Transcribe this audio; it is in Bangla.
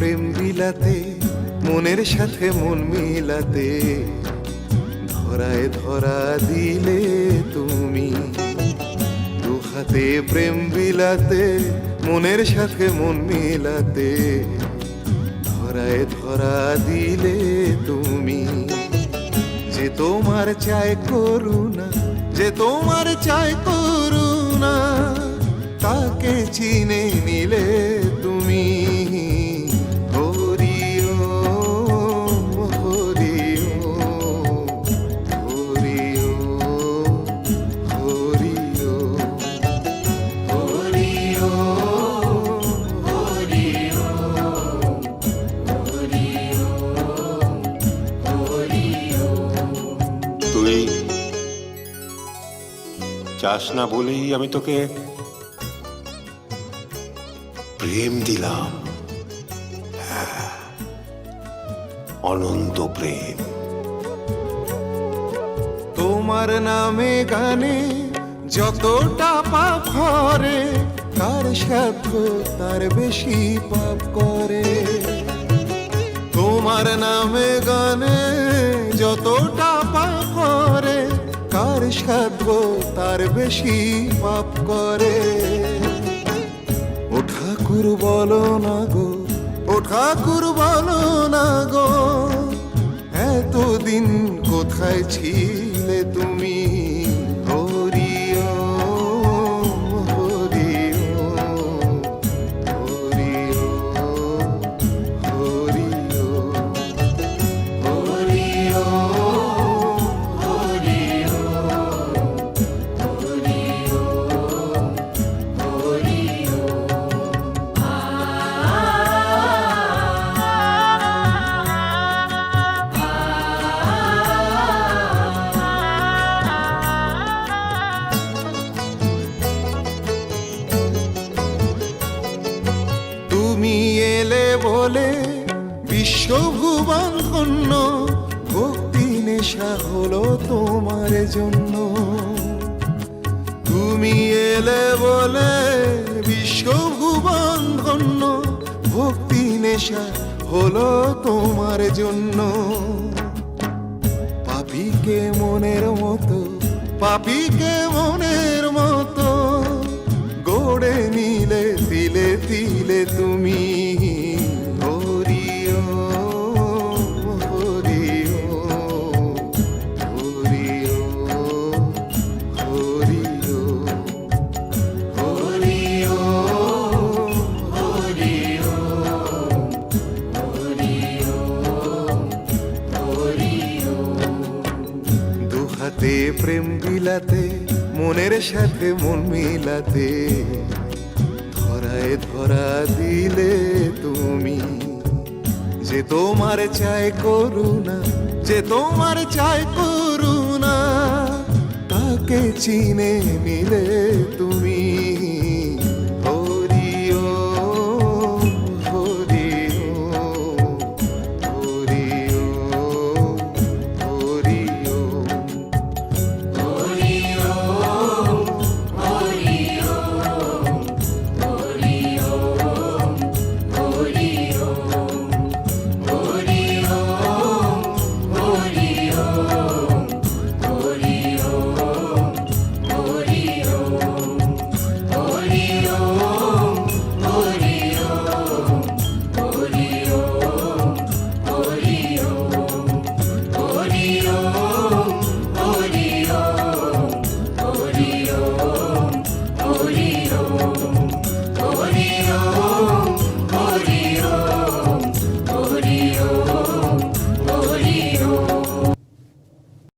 প্রেম বিলাতে, মনের সাথে মন মিলাতে, ধরায় ধরা দিলে তুমি। দু হাতে প্রেম বিলাতে, মনের সাথে মন মিলাতে, ধরায় ধরা দিলে তুমি। যে তোমার চায় করুণা, যে তোমার চায় করুণা, তাকে চিনে নিলে তুমি। হরি ওম, হরি ওম, হরি ওম, হরি ওম, হরি ওম, হরি ওম, হরি ওম, হরি ওম। তুই চাস না বলেই আমি তোকে প্রেম দিলাম। হ্যাঁ, অনন্ত প্রেম। তোমার নামে গানে যতটা পাপ করে, কার সাধ্য তার বেশি পাপ করে। তোমার নামে গানে যতটা পাপ করে, কার সাধ্য তার বেশি পাপ করে। ও ঠাকুর বলো না গো, ও ঠাকুর বলো না গো, এতদিন কোথায় ছিলে তুমি। হরি ওম, হরি ওম, হরি ওম, হরি ওম, হরি ওম, হরি ওম, হরি ওম, হরি তুমি এলে বলে বিশ্বভুবন ধন্য, ভক্তি নেশা হলো তোমার জন্য। তুমি এলে বলে বিশ্বভুবন ধন্য, ভক্তি নেশা হলো তোমার জন্য। পাপীকে মনের মতো, পাপীকে মনের মতো গড়ে নিলে তিলে তিলে তুমি। হরি ওম, হরি ওম, হরি ওম, হরি ওম, হরি ওম, হরি ওম, হরি ওম, হরি ওম। দু হাতে প্রেম বিলাতে, মনের সাথে মন মিলাতে, ধরায় ধরা দিলে তুমি। যে তোমার চায় করুণা, যে তোমার চায় করুণা, তাকে চিনে নিলে তুমি।